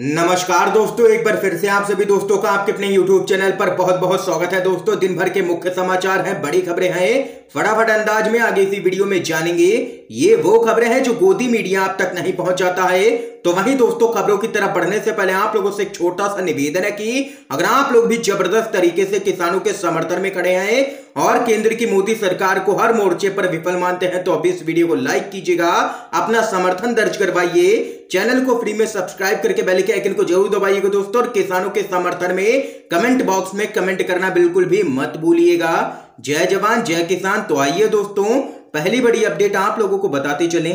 नमस्कार दोस्तों, एक बार फिर से आप सभी दोस्तों का आपके अपने YouTube चैनल पर बहुत बहुत स्वागत है। दोस्तों, दिन भर के मुख्य समाचार हैं, बड़ी खबरें हैं, फटाफट अंदाज में आगे इसी वीडियो में जानेंगे। ये वो खबरें हैं जो गोदी मीडिया आप तक नहीं पहुंच जाता है। तो वहीं दोस्तों, खबरों की तरफ बढ़ने से पहले आप लोगों से एक छोटा सा निवेदन है कि अगर आप लोग भी जबरदस्त तरीके से किसानों के समर्थन में खड़े हैं और केंद्र की मोदी सरकार को हर मोर्चे पर विफल मानते हैं तो अभी इस वीडियो को लाइक कीजिएगा, अपना समर्थन दर्ज करवाइए, चैनल को फ्री में सब्सक्राइब करके बेल के आइकन को जरूर दबाइएगा दोस्तों। और किसानों के समर्थन में कमेंट बॉक्स में कमेंट करना बिल्कुल भी मत भूलिएगा। जय जवान जय किसान। तो आइए दोस्तों, पहली बड़ी अपडेट आप लोगों को बताते चलें।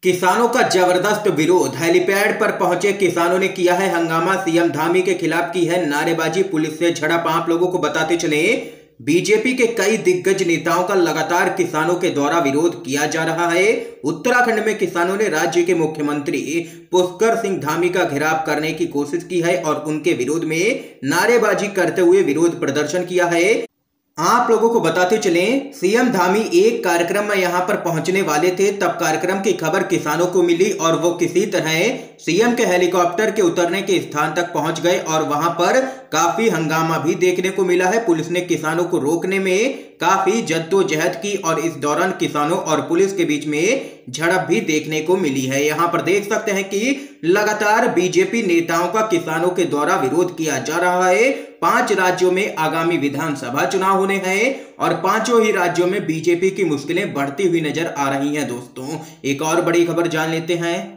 किसानों का जबरदस्त विरोध, हेलीपैड पर पहुंचे किसानों ने किया है हंगामा, सीएम धामी के खिलाफ की है नारेबाजी, पुलिस से झड़प। आप लोगों को बताते चले, बीजेपी के कई दिग्गज नेताओं का लगातार किसानों के द्वारा विरोध किया जा रहा है। उत्तराखंड में किसानों ने राज्य के मुख्यमंत्री पुष्कर सिंह धामी का घेराव करने की कोशिश की है और उनके विरोध में नारेबाजी करते हुए विरोध प्रदर्शन किया है। आप लोगों को बताते चलें, सीएम धामी एक कार्यक्रम में यहां पर पहुंचने वाले थे, तब कार्यक्रम की खबर किसानों को मिली और वो किसी तरह सीएम के हेलीकॉप्टर के उतरने के स्थान तक पहुंच गए और वहां पर काफी हंगामा भी देखने को मिला है। पुलिस ने किसानों को रोकने में काफी जद्दोजहद की और इस दौरान किसानों और पुलिस के बीच में झड़प भी देखने को मिली है। यहां पर देख सकते हैं कि लगातार बीजेपी नेताओं का किसानों के द्वारा विरोध किया जा रहा है। 5 राज्यों में आगामी विधानसभा चुनाव होने हैं और पांचों ही राज्यों में बीजेपी की मुश्किलें बढ़ती हुई नजर आ रही हैं। दोस्तों, एक और बड़ी खबर जान लेते हैं।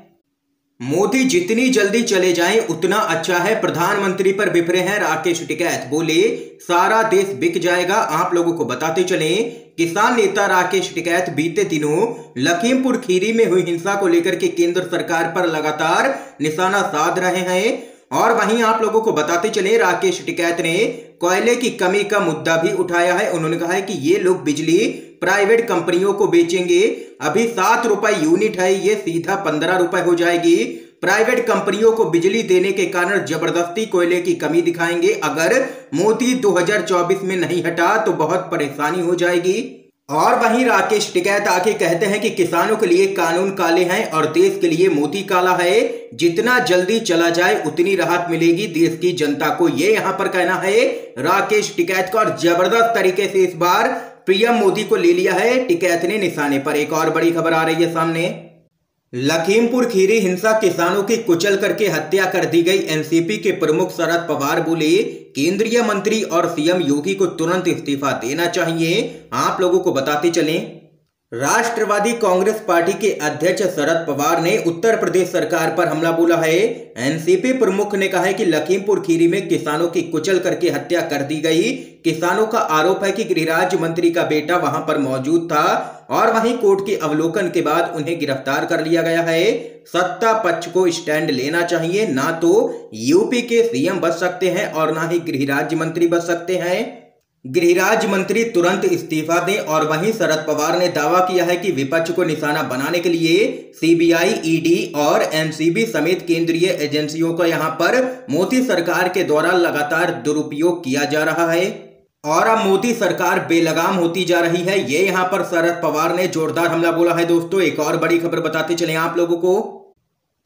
मोदी जितनी जल्दी चले जाएं उतना अच्छा है, प्रधानमंत्री पर बिफरे हैं राकेश टिकैत, बोले सारा देश बिक जाएगा। आप लोगों को बताते चलें, किसान नेता राकेश टिकैत बीते दिनों लखीमपुर खीरी में हुई हिंसा को लेकर के केंद्र सरकार पर लगातार निशाना साध रहे हैं। और वहीं आप लोगों को बताते चले, राकेश टिकैत ने कोयले की कमी का मुद्दा भी उठाया है। उन्होंने कहा है कि ये लोग बिजली प्राइवेट कंपनियों को बेचेंगे। अभी 7 रुपए यूनिट है, ये सीधा 15 रुपए हो जाएगी। प्राइवेट कंपनियों को बिजली देने के कारण जबरदस्ती कोयले की कमी दिखाएंगे। अगर मोदी 2024 में नहीं हटा तो बहुत परेशानी हो जाएगी। और वहीं राकेश टिकैत आके कहते हैं कि किसानों के लिए कानून काले हैं और देश के लिए मोदी काला है। जितना जल्दी चला जाए उतनी राहत मिलेगी देश की जनता को, ये यहां पर कहना है राकेश टिकैत का। और जबरदस्त तरीके से इस बार पीएम मोदी को ले लिया है टिकैत ने निशाने पर। एक और बड़ी खबर आ रही है सामने। लखीमपुर खीरी हिंसा, किसानों की कुचल करके हत्या कर दी गई। एनसीपी के प्रमुख शरद पवार बोले केंद्रीय मंत्री और सीएम योगी को तुरंत इस्तीफा देना चाहिए। आप लोगों को बताते चलें, राष्ट्रवादी कांग्रेस पार्टी के अध्यक्ष शरद पवार ने उत्तर प्रदेश सरकार पर हमला बोला है। एनसीपी प्रमुख ने कहा है कि लखीमपुर खीरी में किसानों की कुचल करके हत्या कर दी गई। किसानों का आरोप है कि गृह राज्य मंत्री का बेटा वहां पर मौजूद था और वहीं कोर्ट के अवलोकन के बाद उन्हें गिरफ्तार कर लिया गया है। सत्ता पक्ष को स्टैंड लेना चाहिए, ना तो यूपी के सीएम बच सकते हैं और ना ही गृह राज्य मंत्री बच सकते हैं। गृह राज्य मंत्री तुरंत इस्तीफा दें। और वहीं शरद पवार ने दावा किया है कि विपक्ष को निशाना बनाने के लिए सीबीआई, ईडी और एनसीबी समेत केंद्रीय एजेंसियों का यहां पर मोदी सरकार के द्वारा लगातार दुरुपयोग किया जा रहा है और अब मोदी सरकार बेलगाम होती जा रही है। ये यहां पर शरद पवार ने जोरदार हमला बोला है। दोस्तों, एक और बड़ी खबर बताते चले आप लोगों को।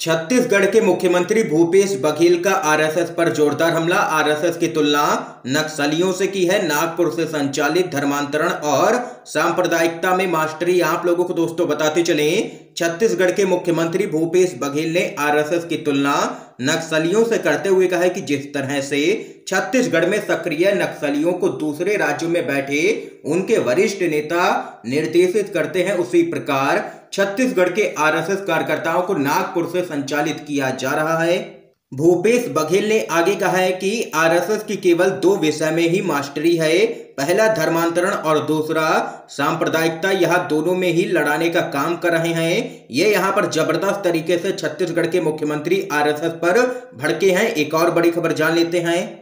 छत्तीसगढ़ के मुख्यमंत्री भूपेश बघेल का आरएसएस पर जोरदार हमला, आरएसएस की तुलना नक्सलियों से की है। नागपुर से संचालित धर्मांतरण और सांप्रदायिकता में मास्टरी। आप लोगों को दोस्तों बताते चलें, छत्तीसगढ़ के मुख्यमंत्री भूपेश बघेल ने आरएसएस की तुलना नक्सलियों से करते हुए कहा है कि जिस तरह से छत्तीसगढ़ में सक्रिय नक्सलियों को दूसरे राज्यों में बैठे उनके वरिष्ठ नेता निर्देशित करते हैं, उसी प्रकार छत्तीसगढ़ के आरएसएस कार्यकर्ताओं को नागपुर से संचालित किया जा रहा है। भूपेश बघेल ने आगे कहा है कि आरएसएस की केवल 2 विषय में ही मास्टरी है, पहला धर्मांतरण और दूसरा सांप्रदायिकता। यह दोनों में ही लड़ाने का काम कर रहे हैं। ये यहाँ पर जबरदस्त तरीके से छत्तीसगढ़ के मुख्यमंत्री आरएसएस पर भड़के हैं। एक और बड़ी खबर जान लेते हैं।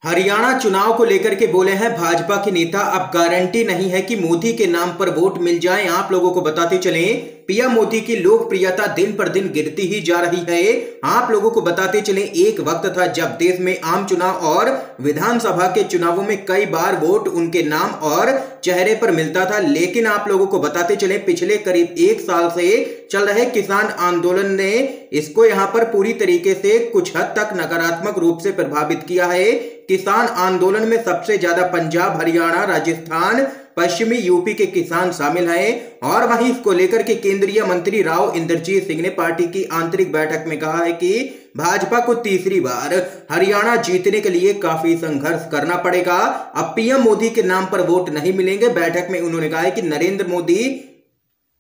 हरियाणा चुनाव को लेकर के बोले हैं भाजपा के नेता, अब गारंटी नहीं है कि मोदी के नाम पर वोट मिल जाए। आप लोगों को बताते चलें, पीएम मोदी की लोकप्रियता दिन पर दिन गिरती ही जा रही है। आप लोगों को बताते चलें, एक वक्त था जब देश में आम चुनाव और विधानसभा के चुनावों में कई बार वोट उनके नाम और चेहरे पर मिलता था, लेकिन आप लोगों को बताते चले पिछले करीब एक साल से चल रहे किसान आंदोलन ने इसको यहां पर पूरी तरीके से कुछ हद तक नकारात्मक रूप से प्रभावित किया है। किसान आंदोलन में सबसे ज्यादा पंजाब, हरियाणा, राजस्थान, पश्चिमी यूपी के किसान शामिल हैं और वहीं इसको लेकर के केंद्रीय मंत्री राव इंद्रजीत सिंह ने पार्टी की आंतरिक बैठक में कहा है कि भाजपा को तीसरी बार हरियाणा जीतने के लिए काफी संघर्ष करना पड़ेगा। अब पीएम मोदी के नाम पर वोट नहीं मिलेंगे। बैठक में उन्होंने कहा है कि नरेंद्र मोदी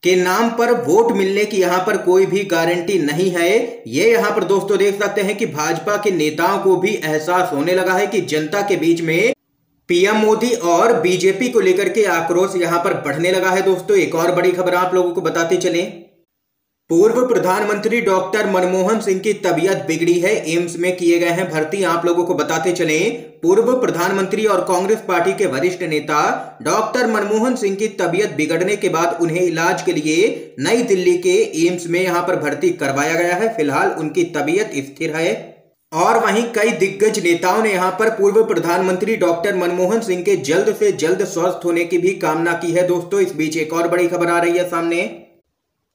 के नाम पर वोट मिलने की यहां पर कोई भी गारंटी नहीं है। ये यहां पर दोस्तों देख सकते हैं कि भाजपा के नेताओं को भी एहसास होने लगा है कि जनता के बीच में पीएम मोदी और बीजेपी को लेकर के आक्रोश यहां पर बढ़ने लगा है। दोस्तों एक और बड़ी खबर आप लोगों को बताते चलें, पूर्व प्रधानमंत्री डॉक्टर मनमोहन सिंह की तबीयत बिगड़ी है, एम्स में किए गए हैं भर्ती। आप लोगों को बताते चलें, पूर्व प्रधानमंत्री और कांग्रेस पार्टी के वरिष्ठ नेता डॉक्टर मनमोहन सिंह की तबीयत बिगड़ने के बाद उन्हें इलाज के लिए नई दिल्ली के एम्स में यहां पर भर्ती करवाया गया है। फिलहाल उनकी तबीयत स्थिर है और वहीं कई दिग्गज नेताओं ने यहां पर पूर्व प्रधानमंत्री डॉक्टर मनमोहन सिंह के जल्द से जल्द स्वस्थ होने की भी कामना की है। दोस्तों इस बीच एक और बड़ी खबर आ रही है सामने।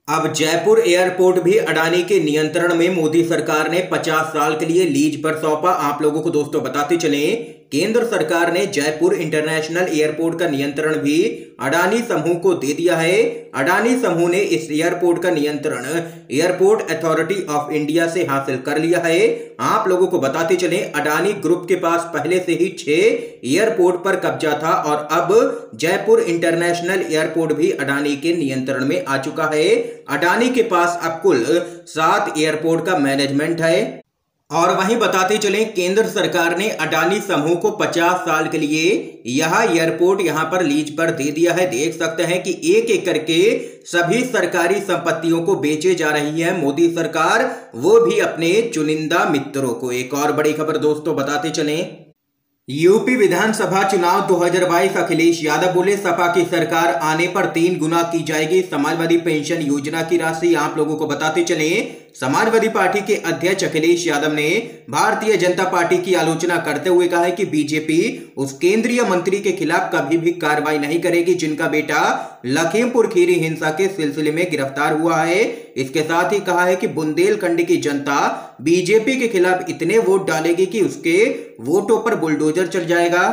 अब जयपुर एयरपोर्ट भी अडानी के नियंत्रण में मोदी सरकार ने 50 साल के लिए लीज पर सौंपा। आप लोगों को दोस्तों बताते चलें, केंद्र सरकार ने जयपुर इंटरनेशनल एयरपोर्ट का नियंत्रण भी अडानी समूह को दे दिया है। अडानी समूह ने इस एयरपोर्ट का नियंत्रण एयरपोर्ट अथॉरिटी ऑफ इंडिया से हासिल कर लिया है। आप लोगों को बताते चलें, अडानी ग्रुप के पास पहले से ही 6 एयरपोर्ट पर कब्जा था और अब जयपुर इंटरनेशनल एयरपोर्ट भी अडानी के नियंत्रण में आ चुका है। अडानी के पास अब कुल 7 एयरपोर्ट का मैनेजमेंट है। और वहीं बताते चलें, केंद्र सरकार ने अडानी समूह को 50 साल के लिए यह एयरपोर्ट यहां पर लीज पर दे दिया है। देख सकते हैं कि एक एक करके सभी सरकारी संपत्तियों को बेचे जा रही है मोदी सरकार, वो भी अपने चुनिंदा मित्रों को। एक और बड़ी खबर दोस्तों बताते चलें, यूपी विधानसभा चुनाव 2022 अखिलेश यादव बोले सपा की सरकार आने पर 3 गुना की जाएगी समाजवादी पेंशन योजना की राशि। आप लोगों को बताते चलें, समाजवादी पार्टी के अध्यक्ष अखिलेश यादव ने भारतीय जनता पार्टी की आलोचना करते हुए कहा है कि बीजेपी उस केंद्रीय मंत्री के खिलाफ कभी भी कार्रवाई नहीं करेगी जिनका बेटा लखीमपुर खीरी हिंसा के सिलसिले में गिरफ्तार हुआ है। इसके साथ ही कहा है कि बुंदेलखंड की जनता बीजेपी के खिलाफ इतने वोट डालेगी कि उसके वोटों पर बुलडोजर चल जाएगा।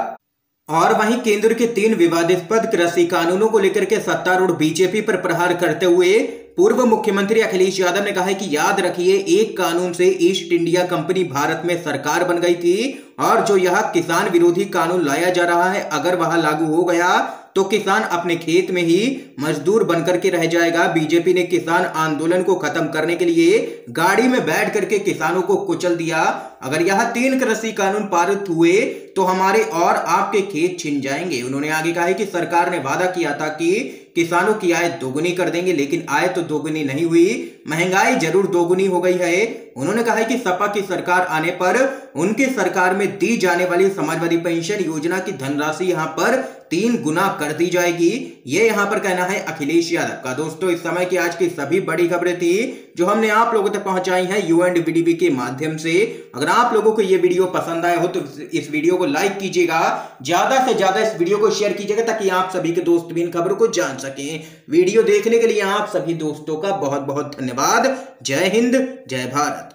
और वहीं केंद्र के 3 विवादास्पद कृषि कानूनों को लेकर के सत्तारूढ़ बीजेपी पर प्रहार करते हुए पूर्व मुख्यमंत्री अखिलेश यादव ने कहा है कि याद रखिए, एक कानून से ईस्ट इंडिया कंपनी भारत में सरकार बन गई थी और जो यह किसान विरोधी कानून लाया जा रहा है, अगर वह लागू हो गया तो किसान अपने खेत में ही मजदूर बनकर के रह जाएगा। बीजेपी ने किसान आंदोलन को खत्म करने के लिए गाड़ी में बैठ करके किसानों को कुचल दिया। अगर यह 3 कृषि कानून पारित हुए तो हमारे और आपके खेत छिन जाएंगे। उन्होंने आगे कहा है कि सरकार ने वादा किया था कि किसानों की आय दोगुनी कर देंगे, लेकिन आय तो दोगुनी नहीं हुई, महंगाई जरूर दोगुनी हो गई है। उन्होंने कहा है कि सपा की सरकार आने पर उनकी सरकार में दी जाने वाली समाजवादी पेंशन योजना की धनराशि यहां पर 3 गुना कर दी जाएगी। ये यहां पर कहना है अखिलेश यादव का। दोस्तों इस समय की आज की सभी बड़ी खबरें थी जो हमने आप लोगों तक पहुंचाई हैं UNDVDB के माध्यम से। अगर आप लोगों को ये वीडियो पसंद आया हो तो इस वीडियो को लाइक कीजिएगा, ज्यादा से ज्यादा इस वीडियो को शेयर कीजिएगा ताकि आप सभी के दोस्त भी इन खबरों को जान सकें। वीडियो देखने के लिए आप सभी दोस्तों का बहुत बहुत धन्यवाद। जय हिंद, जय भारत।